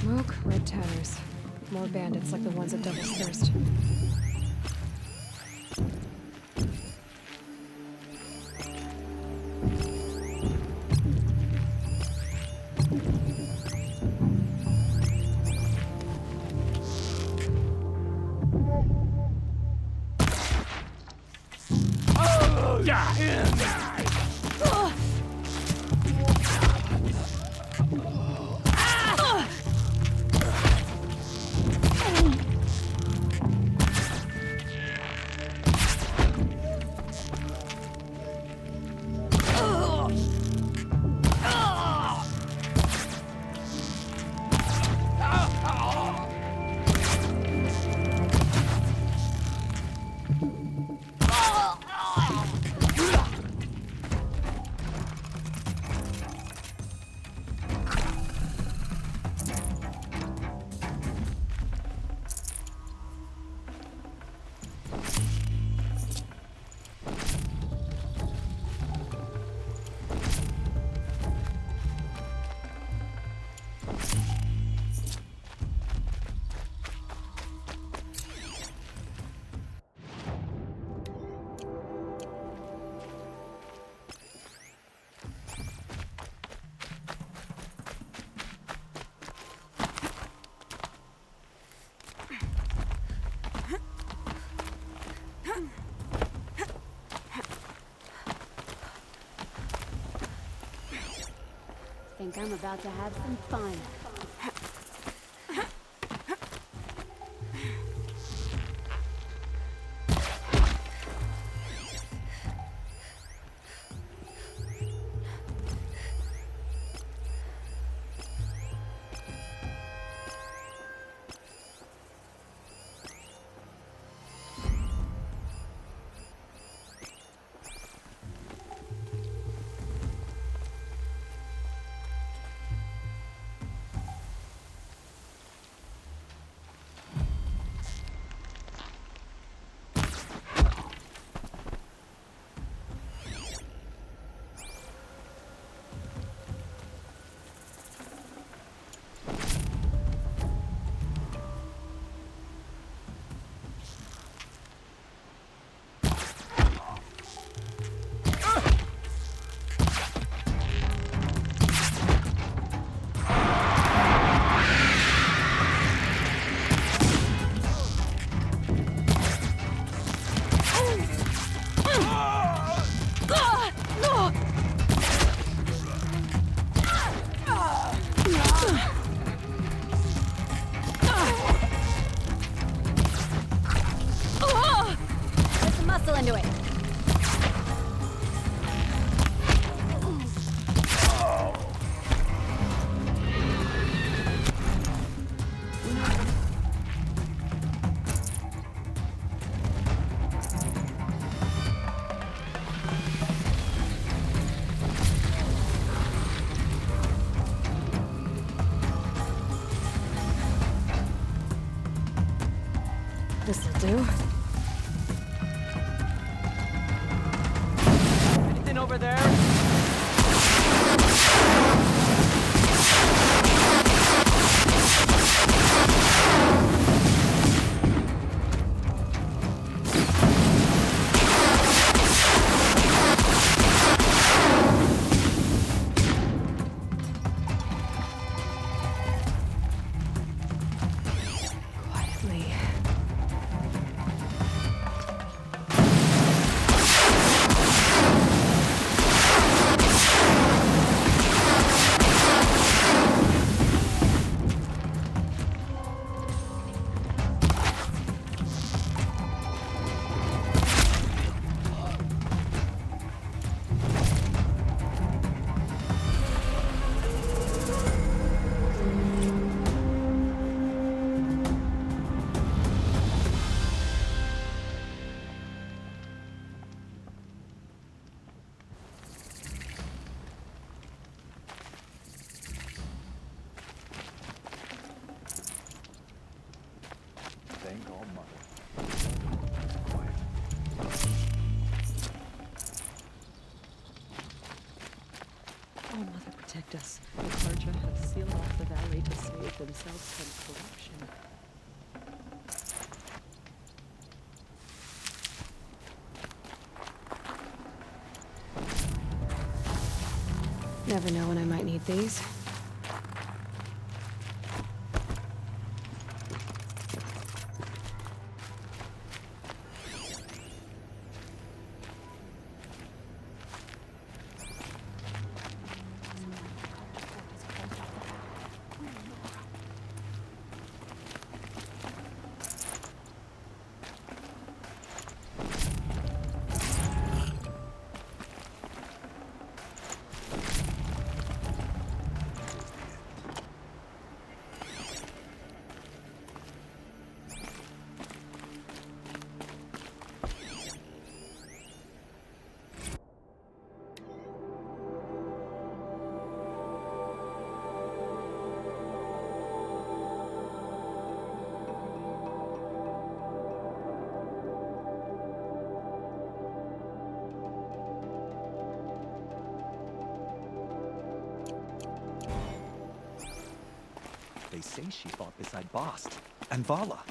Smoke, red tatters. More bandits like the ones at Devil's Thirst. Think I'm about to have some fun. Into it. This'll do. Over there? Quietly. Oh, Mother, protect us. The Karja have sealed off the valley to save themselves from corruption. Never know when I might need these. They say she fought beside Bast and Vala.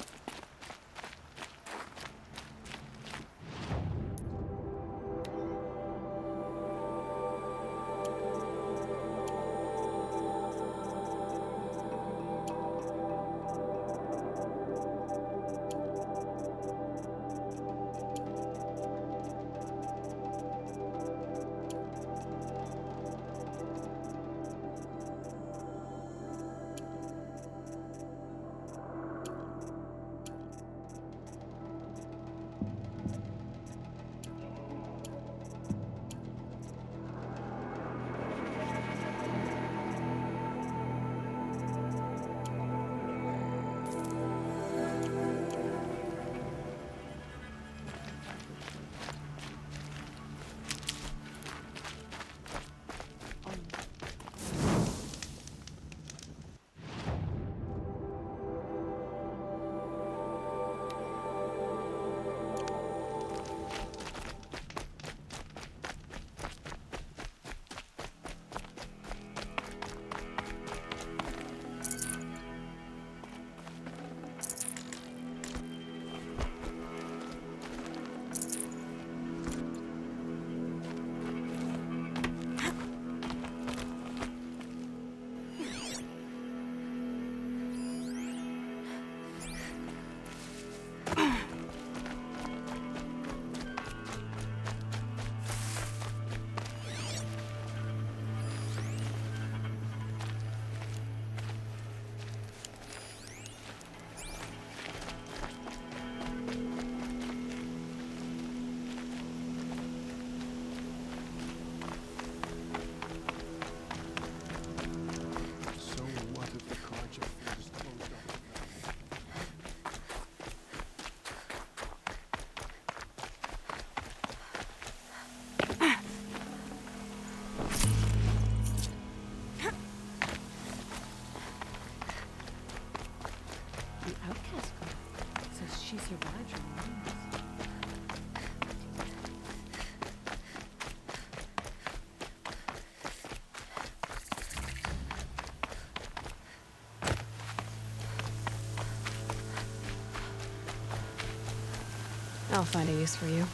She survived her wounds. I'll find a use for you.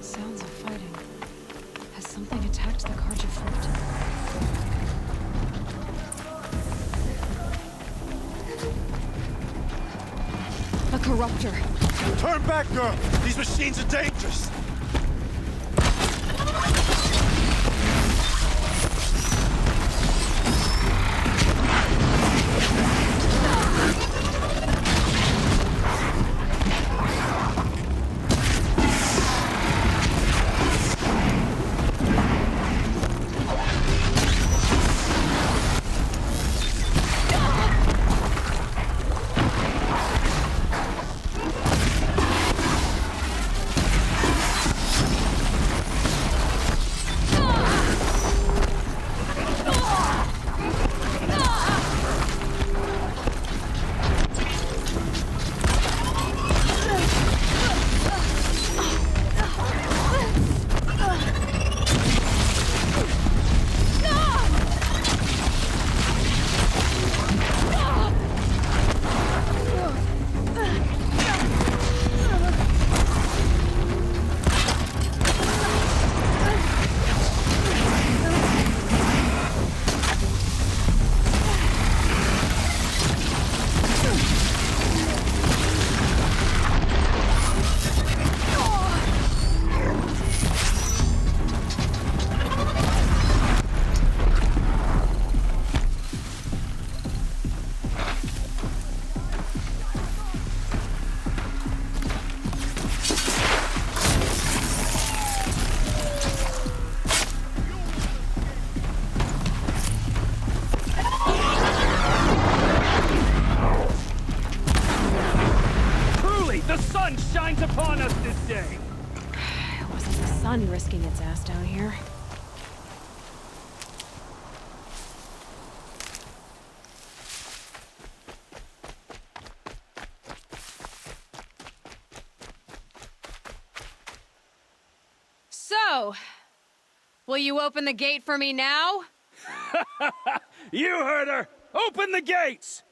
Sounds of fighting. Has something attacked the Karja fort? A corruptor. Turn back, girl! These machines are dangerous! sun shines upon us this day. It wasn't the sun risking its ass down here. So, will you open the gate for me now? You heard her! Open the gates!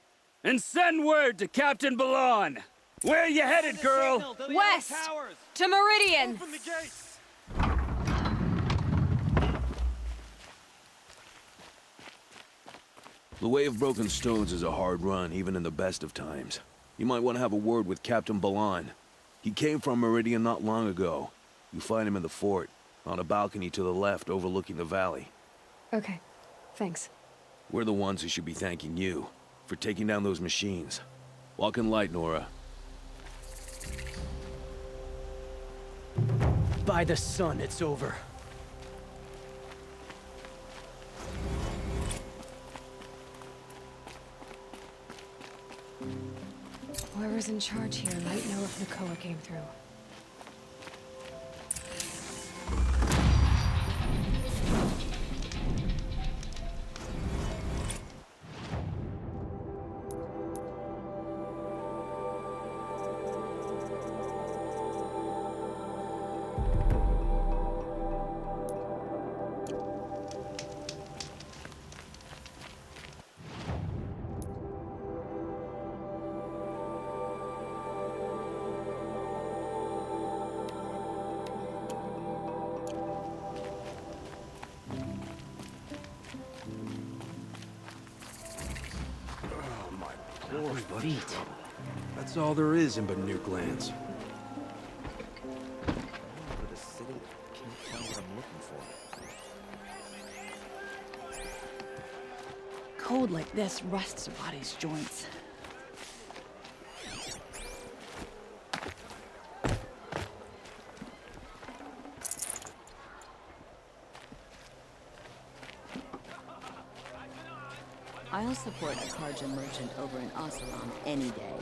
And send word to Captain Balan. Where you headed, girl? West! To Meridian! Open the gates! The Way of Broken Stones is a hard run, even in the best of times. You might want to have a word with Captain Balan. He came from Meridian not long ago. You find him in the fort, on a balcony to the left overlooking the valley. Okay, thanks. We're the ones who should be thanking you for taking down those machines. Walk in light, Nora. By the sun, it's over. Whoever's in charge here might know if Nakoa came through. Feet. That's all there is in Banuk lands. For the city, can't tell what I'm looking for. Cold like this rusts a body's joints. I'll support a Karja merchant over in Oseram any day.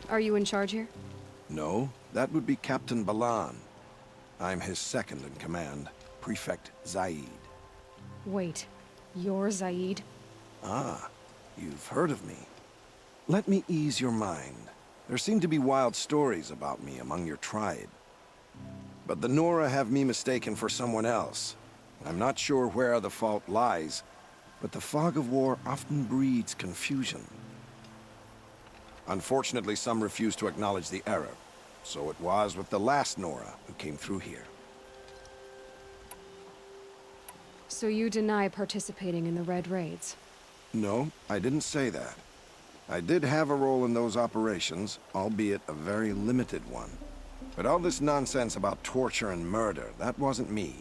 Are you in charge here? No, that would be Captain Balan. I'm his second in command, Prefect Zaid. Wait, you're Zaid? Ah, you've heard of me. Let me ease your mind. There seem to be wild stories about me among your tribe. But the Nora have me mistaken for someone else. I'm not sure where the fault lies, but the fog of war often breeds confusion. Unfortunately, some refuse to acknowledge the error. So it was with the last Nora who came through here. So you deny participating in the Red Raids? No, I didn't say that. I did have a role in those operations, albeit a very limited one. But all this nonsense about torture and murder, that wasn't me.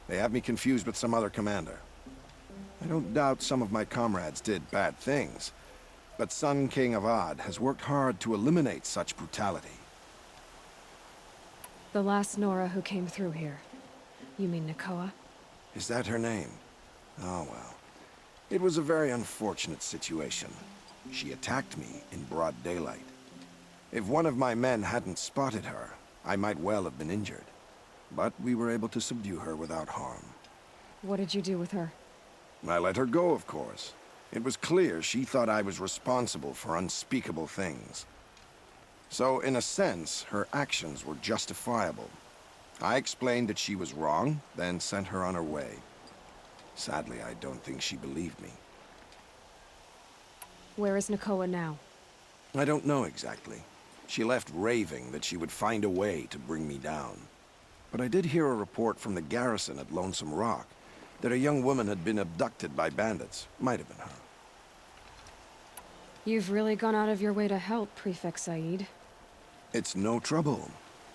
They have me confused with some other commander. I don't doubt some of my comrades did bad things, but Sun King Avad has worked hard to eliminate such brutality. The last Nora who came through here. You mean Nakoa? Is that her name? Oh well. It was a very unfortunate situation. She attacked me in broad daylight. If one of my men hadn't spotted her, I might well have been injured. But we were able to subdue her without harm. What did you do with her? I let her go, of course. It was clear she thought I was responsible for unspeakable things. So, in a sense, her actions were justifiable. I explained that she was wrong, then sent her on her way. Sadly, I don't think she believed me. Where is Nakoa now? I don't know exactly. She left raving that she would find a way to bring me down. But I did hear a report from the garrison at Lonesome Rock that a young woman had been abducted by bandits. Might have been her. You've really gone out of your way to help, Prefect Said. It's no trouble.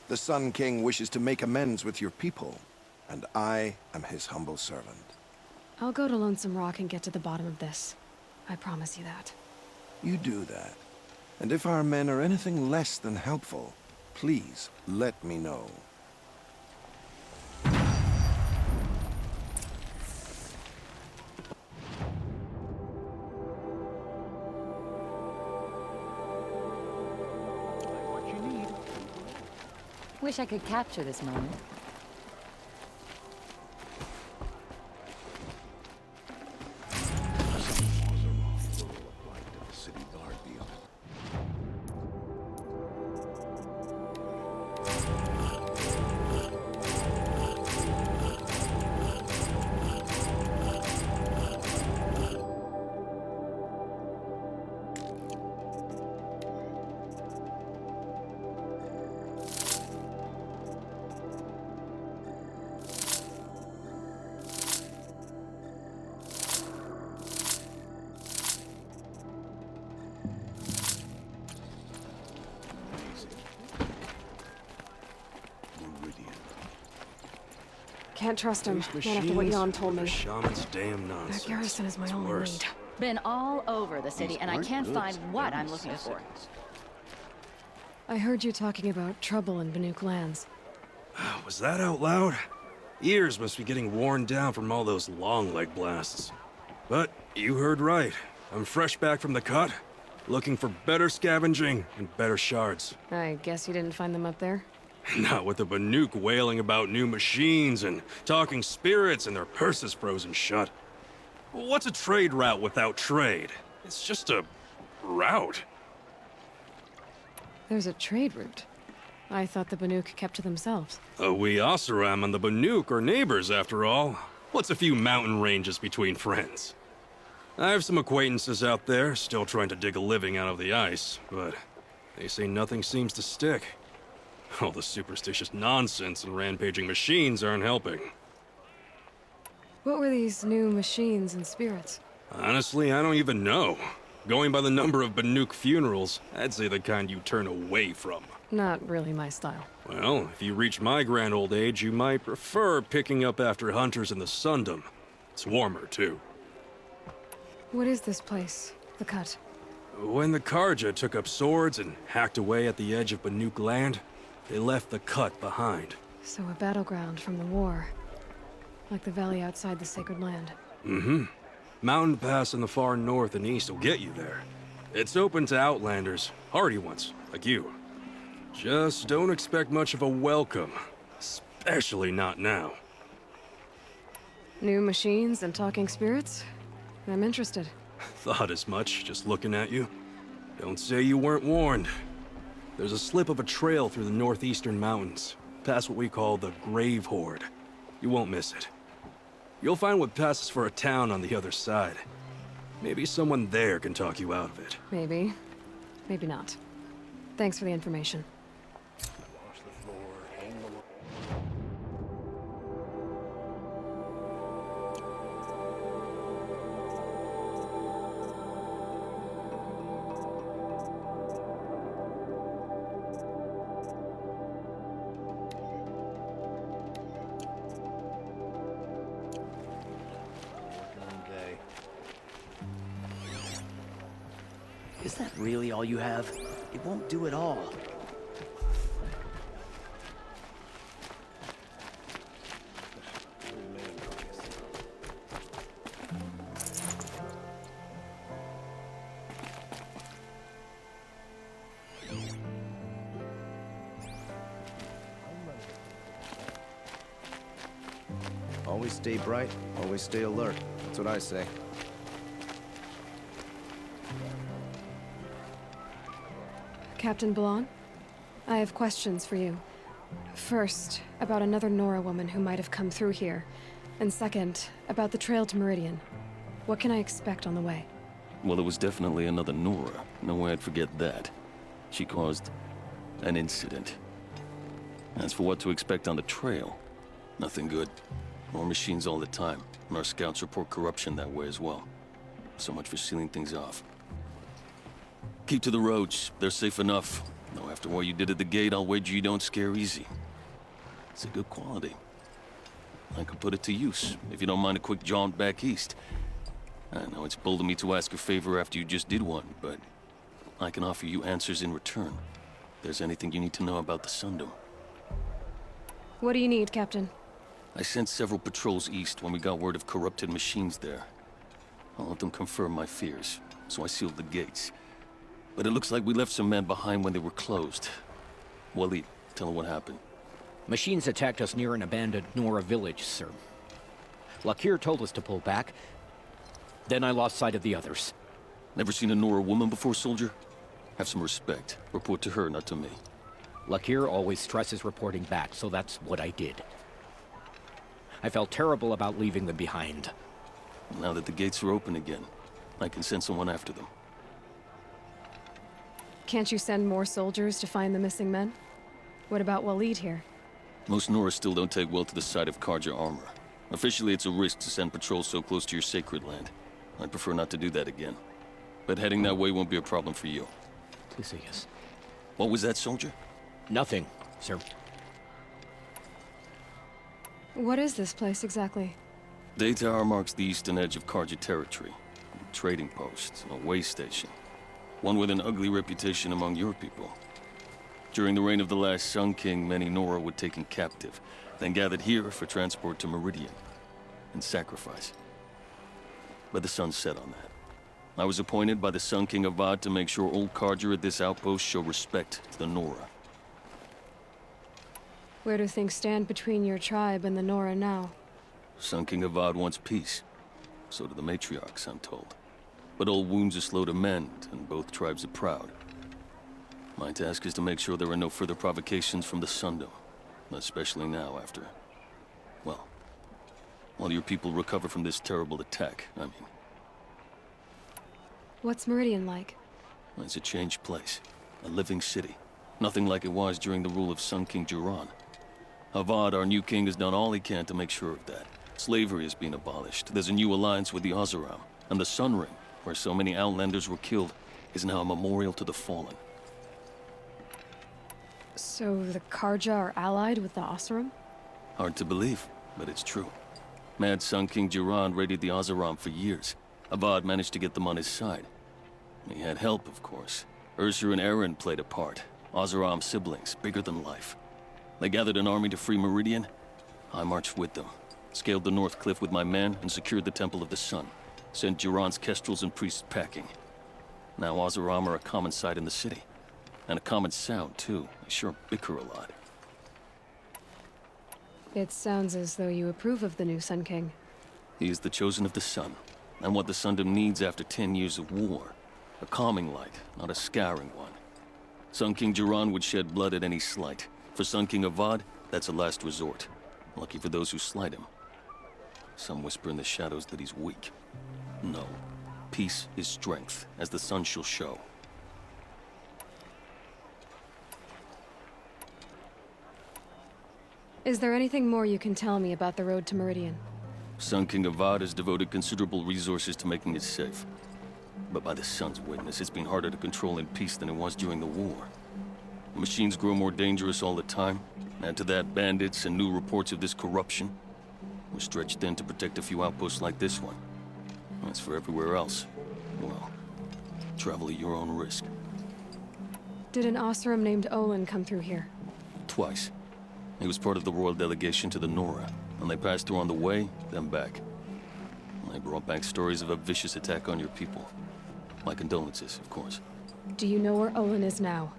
The Sun King wishes to make amends with your people, and I am his humble servant. I'll go to Lonesome Rock and get to the bottom of this. I promise you that. You do that. And if our men are anything less than helpful, please let me know. Wish I could capture this moment. Can't trust him, not after what Jan told me. Shaman's damn nonsense. That garrison is my It's only worse. lead. Been all over the city, and I can't find what I'm looking for. I heard you talking about trouble in Banuk lands. Was that out loud? Ears must be getting worn down from all those long leg blasts. But you heard right. I'm fresh back from the cut, looking for better scavenging and better shards. I guess you didn't find them up there? Not with the Banuk wailing about new machines and talking spirits and their purses frozen shut. What's a trade route without trade? It's just a route. There's a trade route. I thought the Banuk kept to themselves. We Oseram and the Banuk are neighbors, after all. What's a few mountain ranges between friends? I have some acquaintances out there, still trying to dig a living out of the ice, but they say nothing seems to stick. All the superstitious nonsense and rampaging machines aren't helping. What were these new machines and spirits? Honestly, I don't even know. Going by the number of Banuk funerals, I'd say the kind you turn away from. Not really my style. Well, if you reach my grand old age, you might prefer picking up after hunters in the Sundom. It's warmer, too. What is this place? The Cut? When the Karja took up swords and hacked away at the edge of Banuk land, they left the Cut behind. So a battleground from the war. Like the valley outside the Sacred Land. Mm-hmm. Mountain Pass in the far north and east will get you there. It's open to outlanders, hardy ones, like you. Just don't expect much of a welcome. Especially not now. New machines and talking spirits? I'm interested. Thought as much, just looking at you. Don't say you weren't warned. There's a slip of a trail through the northeastern mountains, past what we call the Grave Horde. You won't miss it. You'll find what passes for a town on the other side. Maybe someone there can talk you out of it. Maybe. Maybe not. Thanks for the information. Is that really all you have? It won't do it all. Always stay bright, always stay alert. That's what I say. Captain Blanc? I have questions for you. First, about another Nora woman who might have come through here. And second, about the trail to Meridian. What can I expect on the way? Well, it was definitely another Nora. No way I'd forget that. She caused an incident. As for what to expect on the trail, nothing good. More machines all the time, and our scouts report corruption that way as well. So much for sealing things off. Keep to the roads. They're safe enough. Though after what you did at the gate, I'll wager you don't scare easy. It's a good quality. I could put it to use, if you don't mind a quick jaunt back east. I know it's bold of me to ask a favor after you just did one, but I can offer you answers in return. If there's anything you need to know about the Sundom. What do you need, Captain? I sent several patrols east when we got word of corrupted machines there. All of them confirmed my fears, so I sealed the gates. But it looks like we left some men behind when they were closed. Wally, tell them what happened. Machines attacked us near an abandoned Nora village, sir. Lakir told us to pull back. Then I lost sight of the others. Never seen a Nora woman before, soldier? Have some respect. Report to her, not to me. Lakir always stresses reporting back, so that's what I did. I felt terrible about leaving them behind. Now that the gates are open again, I can send someone after them. Can't you send more soldiers to find the missing men? What about Waleed here? Most Nora still don't take well to the sight of Karja armor. Officially, it's a risk to send patrols so close to your sacred land. I'd prefer not to do that again. But heading that way won't be a problem for you. Yes. What was that, soldier? Nothing, sir. What is this place exactly? Daytower marks the eastern edge of Karja territory. A trading post, a way station. One with an ugly reputation among your people. During the reign of the last Sun King, many Nora were taken captive, then gathered here for transport to Meridian, and sacrifice. But the sun set on that. I was appointed by the Sun King Avad to make sure old Karja at this outpost show respect to the Nora. Where do things stand between your tribe and the Nora now? Sun King Avad wants peace. So do the matriarchs, I'm told. But old wounds are slow to mend, and both tribes are proud. My task is to make sure there are no further provocations from the Sundom. Especially now after... well, while your people recover from this terrible attack, I mean. What's Meridian like? It's a changed place. A living city. Nothing like it was during the rule of Sun King Jiran. Avad, our new king, has done all he can to make sure of that. Slavery has been abolished. There's a new alliance with the Oseram. And the Sun Ring, where so many Outlanders were killed, is now a memorial to the fallen. So the Karja are allied with the Oseram? Hard to believe, but it's true. Mad Sun King Jiran raided the Oseram for years. Avad managed to get them on his side. He had help, of course. Ursur and Eren played a part. Oseram siblings, bigger than life. They gathered an army to free Meridian. I marched with them. Scaled the North Cliff with my men and secured the Temple of the Sun. Sent Jiran's kestrels and priests packing. Now Oseram are a common sight in the city. And a common sound, too. They sure bicker a lot. It sounds as though you approve of the new Sun King. He is the chosen of the Sun. And what the Sundom needs after 10 years of war. A calming light, not a scouring one. Sun King Jiran would shed blood at any slight. For Sun King Avad, that's a last resort. Lucky for those who slight him. Some whisper in the shadows that he's weak. No. Peace is strength, as the sun shall show. Is there anything more you can tell me about the road to Meridian? Sun King Avad has devoted considerable resources to making it safe. But by the sun's witness, it's been harder to control in peace than it was during the war. The machines grow more dangerous all the time. Add to that bandits and new reports of this corruption. We're stretched thin to protect a few outposts like this one. As for everywhere else, well, travel at your own risk. Did an Oseram named Olin come through here? Twice. He was part of the royal delegation to the Nora, and they passed through on the way, then back. They brought back stories of a vicious attack on your people. My condolences, of course. Do you know where Olin is now?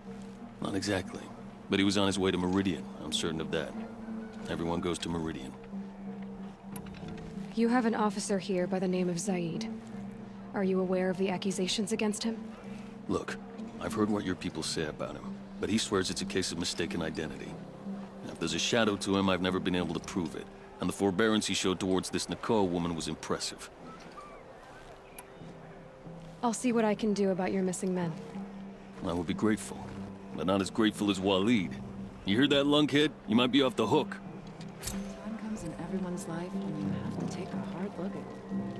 Not exactly, but he was on his way to Meridian, I'm certain of that. Everyone goes to Meridian. You have an officer here by the name of Zaid. Are you aware of the accusations against him? Look, I've heard what your people say about him, but he swears it's a case of mistaken identity. Now, if there's a shadow to him, I've never been able to prove it, and the forbearance he showed towards this Nakoa woman was impressive. I'll see what I can do about your missing men. I will be grateful, but not as grateful as Waleed. You hear that, lunkhead? You might be off the hook. Time comes in everyone's life when you have to take a hard look at